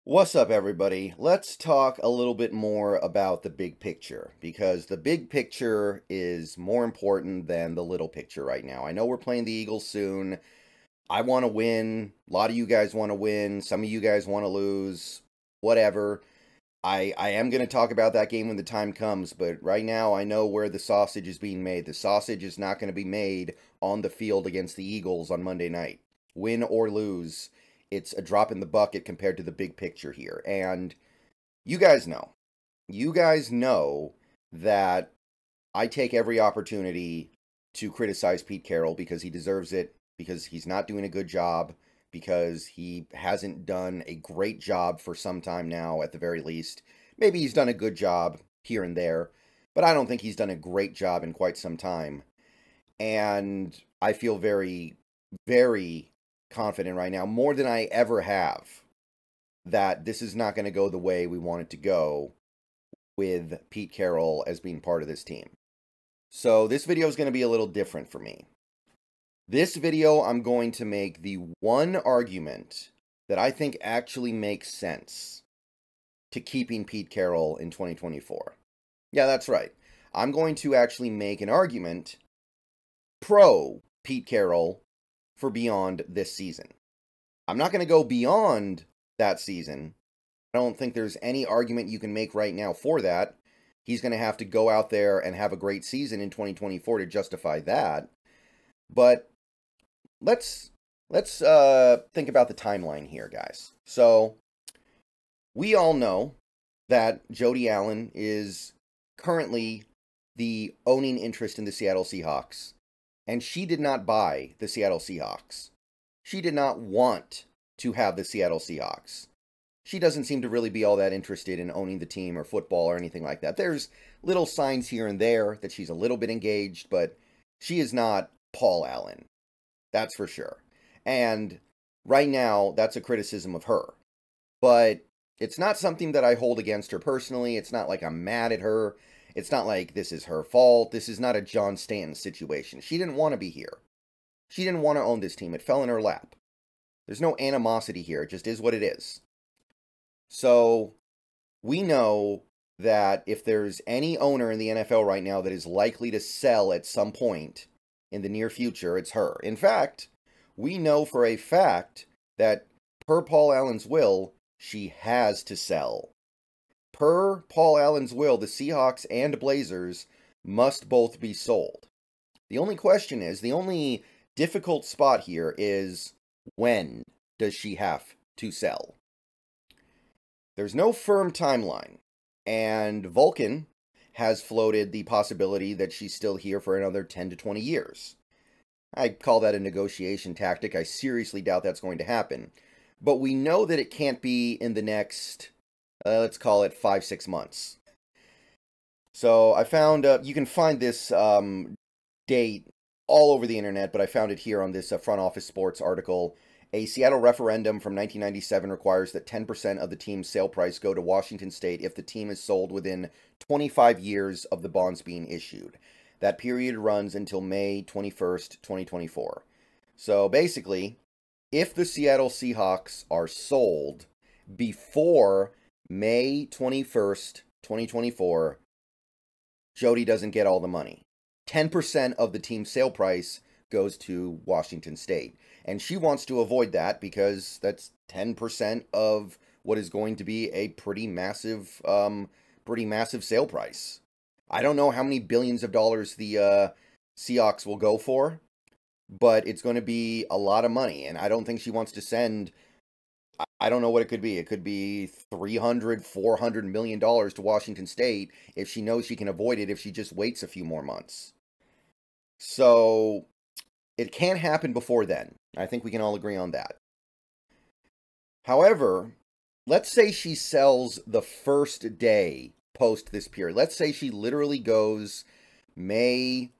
What's up, everybody? Let's talk a little bit more about the big picture because the big picture is more important than the little picture right now. I know we're playing the Eagles soon. I want to win. A lot of you guys want to win. Some of you guys want to lose. Whatever. I am going to talk about that game when the time comes, but right now I know where the sausage is being made. The sausage is not going to be made on the field against the Eagles on Monday night. Win or lose, it's a drop in the bucket compared to the big picture here. And you guys know. You guys know that I take every opportunity to criticize Pete Carroll because he deserves it, because he's not doing a good job, because he hasn't done a great job for some time now, at the very least. Maybe he's done a good job here and there, but I don't think he's done a great job in quite some time. And I feel very, very confident right now, more than I ever have, that this is not going to go the way we want it to go with Pete Carroll as being part of this team. So this video is going to be a little different for me. This video, I'm going to make the one argument that I think actually makes sense to keeping Pete Carroll in 2024. Yeah, that's right. I'm going to actually make an argument pro Pete Carroll for beyond this season. I'm not going to go beyond that season. I don't think there's any argument you can make right now for that. He's going to have to go out there and have a great season in 2024 to justify that. But let's think about the timeline here, guys. So we all know that Jody Allen is currently the owning interest in the Seattle Seahawks, and she did not buy the Seattle Seahawks. She did not want to have the Seattle Seahawks. She doesn't seem to really be all that interested in owning the team or football or anything like that. There's little signs here and there that she's a little bit engaged, but she is not Paul Allen. That's for sure. And right now, that's a criticism of her. But it's not something that I hold against her personally. It's not like I'm mad at her. It's not like this is her fault. This is not a John Stanton situation. She didn't want to be here. She didn't want to own this team. It fell in her lap. There's no animosity here. It just is what it is. So we know that if there's any owner in the NFL right now that is likely to sell at some point in the near future, it's her. In fact, we know for a fact that per Paul Allen's will, she has to sell. Per Paul Allen's will, the Seahawks and Blazers must both be sold. The only question is, the only difficult spot here is, when does she have to sell? There's no firm timeline, and Vulcan has floated the possibility that she's still here for another 10 to 20 years. I call that a negotiation tactic. I seriously doubt that's going to happen. But we know that it can't be in the next, let's call it 5-6 months. So I found, you can find this date all over the internet, but I found it here on this Front Office Sports article. A Seattle referendum from 1997 requires that 10% of the team's sale price go to Washington State if the team is sold within 25 years of the bonds being issued. That period runs until May 21st, 2024. So basically, if the Seattle Seahawks are sold before May 21st, 2024, Jody doesn't get all the money. 10% of the team's sale price goes to Washington State. And she wants to avoid that because that's 10% of what is going to be a pretty massive sale price. I don't know how many billions of dollars the Seahawks will go for, but it's going to be a lot of money. And I don't think she wants to send, I don't know what it could be. It could be $300, $400 million to Washington State if she knows she can avoid it if she just waits a few more months. So it can't happen before then. I think we can all agree on that. However, let's say she sells the first day post this period. Let's say she literally goes May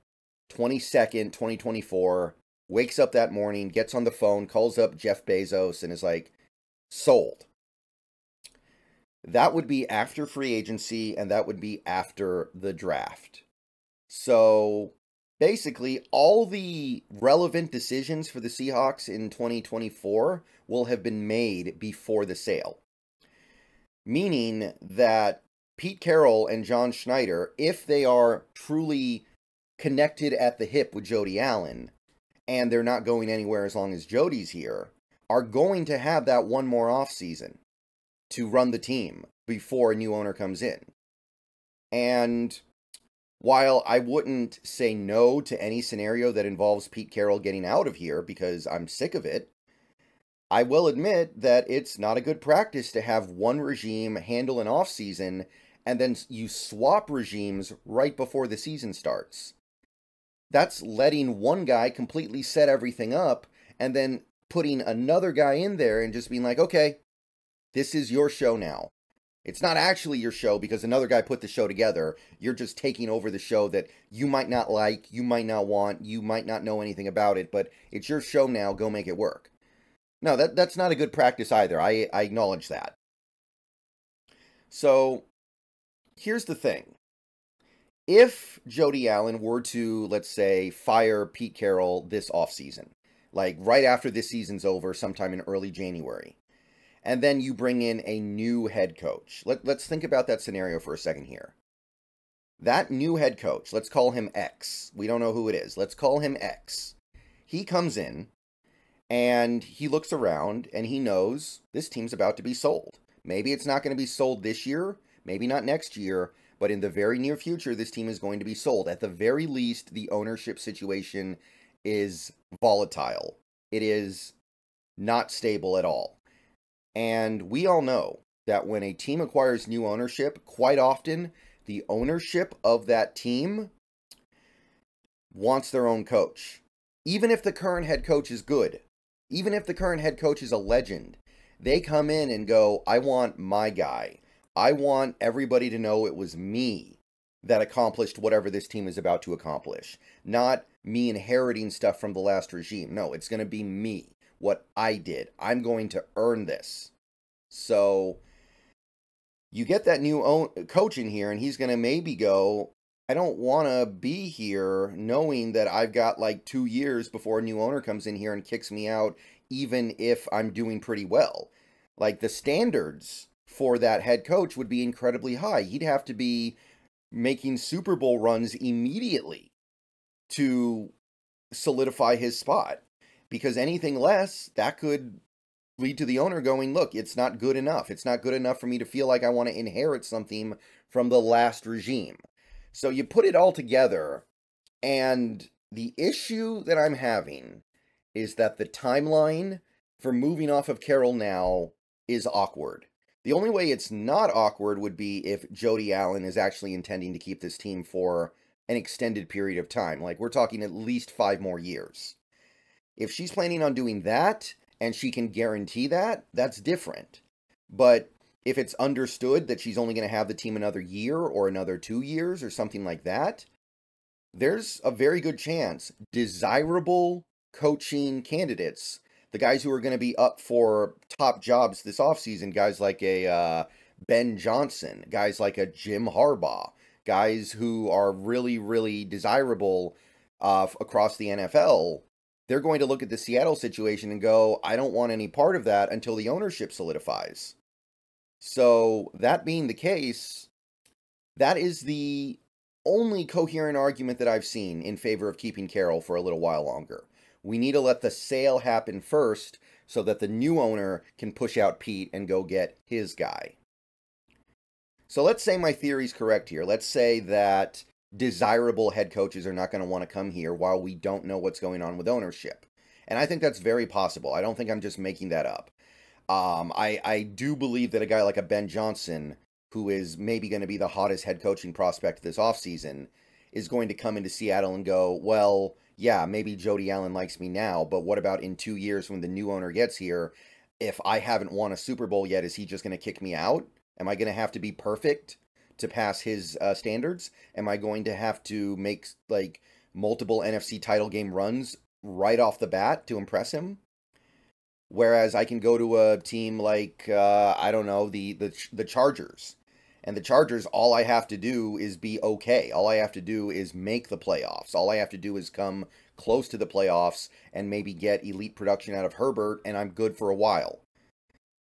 22nd, 2024, wakes up that morning, gets on the phone, calls up Jeff Bezos, and is like, sold. That would be after free agency, and that would be after the draft. So basically, all the relevant decisions for the Seahawks in 2024 will have been made before the sale. meaning that Pete Carroll and John Schneider, if they are truly connected at the hip with Jody Allen, and they're not going anywhere as long as Jody's here, are going to have that one more offseason to run the team before a new owner comes in. And while I wouldn't say no to any scenario that involves Pete Carroll getting out of here because I'm sick of it, I will admit that it's not a good practice to have one regime handle an offseason and then you swap regimes right before the season starts. That's letting one guy completely set everything up and then putting another guy in there and just being like, okay, this is your show now. It's not actually your show because another guy put the show together. You're just taking over the show that you might not like, you might not want, you might not know anything about it, but it's your show now. Go make it work. No, that's not a good practice either. I acknowledge that. So, here's the thing. If Jody Allen were to, let's say, fire Pete Carroll this offseason, like right after this season's over, sometime in early January, and then you bring in a new head coach. Let's think about that scenario for a second here. That new head coach, let's call him X. We don't know who it is. Let's call him X. He comes in, and he looks around, and he knows this team's about to be sold. Maybe it's not going to be sold this year, maybe not next year, but in the very near future, this team is going to be sold. At the very least, the ownership situation is volatile. It is not stable at all. And we all know that when a team acquires new ownership, quite often, the ownership of that team wants their own coach. Even if the current head coach is good, even if the current head coach is a legend, they come in and go, I want my guy. I want everybody to know it was me that accomplished whatever this team is about to accomplish. Not me inheriting stuff from the last regime. No, it's going to be me. What I did. I'm going to earn this. So, you get that new coach in here, and he's going to maybe go, I don't want to be here knowing that I've got like 2 years before a new owner comes in here and kicks me out, even if I'm doing pretty well. Like, the standards for that head coach would be incredibly high. He'd have to be making Super Bowl runs immediately to solidify his spot. Because anything less, that could lead to the owner going, look, it's not good enough. It's not good enough for me to feel like I want to inherit something from the last regime. So you put it all together, and the issue that I'm having is that the timeline for moving off of Carroll now is awkward. The only way it's not awkward would be if Jody Allen is actually intending to keep this team for an extended period of time. Like, we're talking at least 5 more years. If she's planning on doing that, and she can guarantee that, that's different. But if it's understood that she's only going to have the team another year or another 2 years or something like that, there's a very good chance desirable coaching candidates, the guys who are going to be up for top jobs this offseason, guys like a Ben Johnson, guys like a Jim Harbaugh, guys who are really, really desirable across the NFL, they're going to look at the Seattle situation and go, I don't want any part of that until the ownership solidifies. So, that being the case, that is the only coherent argument that I've seen in favor of keeping Carroll for a little while longer. We need to let the sale happen first so that the new owner can push out Pete and go get his guy. So let's say my theory's correct here. Let's say that desirable head coaches are not going to want to come here while we don't know what's going on with ownership. And I think that's very possible. I don't think I'm just making that up. I do believe that a guy like a Ben Johnson, who is maybe going to be the hottest head coaching prospect this offseason, is going to come into Seattle and go, well, yeah, maybe Jody Allen likes me now, but what about in 2 years when the new owner gets here? If I haven't won a Super Bowl yet, is he just going to kick me out? Am I going to have to be perfect to pass his standards? Am I going to have to make like multiple NFC title game runs right off the bat to impress him? Whereas I can go to a team like, I don't know, the Chargers. And the Chargers, all I have to do is be okay. All I have to do is make the playoffs. All I have to do is come close to the playoffs and maybe get elite production out of Herbert, and I'm good for a while.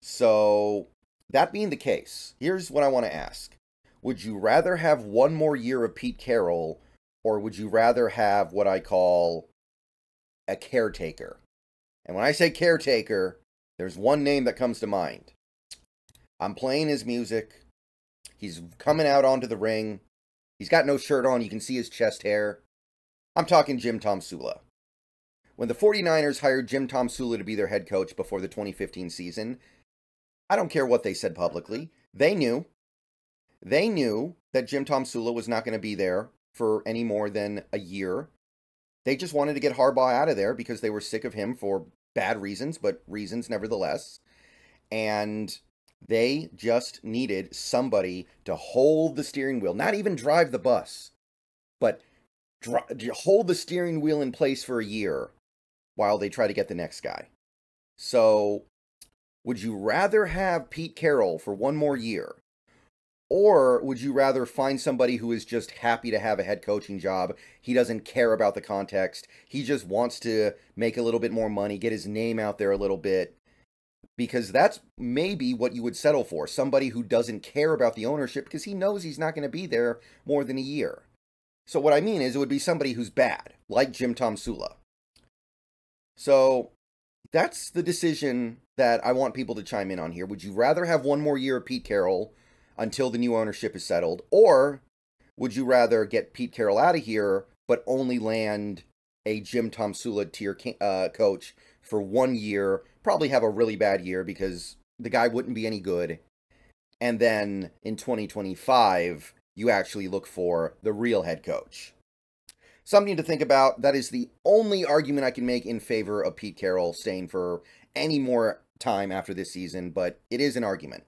So That being the case, here's what I want to ask. Would you rather have one more year of Pete Carroll, or would you rather have what I call a caretaker? And when I say caretaker, there's one name that comes to mind. I'm playing his music. He's coming out onto the ring. He's got no shirt on. You can see his chest hair. I'm talking Jim Tomsula. When the 49ers hired Jim Tomsula to be their head coach before the 2015 season, I don't care what they said publicly. They knew that Jim Tomsula was not going to be there for any more than a year. They just wanted to get Harbaugh out of there because they were sick of him for bad reasons, but reasons nevertheless. And they just needed somebody to hold the steering wheel, not even drive the bus, but hold the steering wheel in place for a year while they try to get the next guy. So, would you rather have Pete Carroll for one more year? Or would you rather find somebody who is just happy to have a head coaching job? He doesn't care about the context. He just wants to make a little bit more money, get his name out there a little bit. Because that's maybe what you would settle for. Somebody who doesn't care about the ownership because he knows he's not going to be there more than a year. So what I mean is it would be somebody who's bad, like Jim Tomsula. So that's the decision that I want people to chime in on here. Would you rather have one more year of Pete Carroll until the new ownership is settled? Or would you rather get Pete Carroll out of here, but only land a Jim Tomsula tier coach for 1 year, probably have a really bad year because the guy wouldn't be any good, and then in 2025, you actually look for the real head coach? Something to think about. That is the only argument I can make in favor of Pete Carroll staying for any more time after this season, but it is an argument.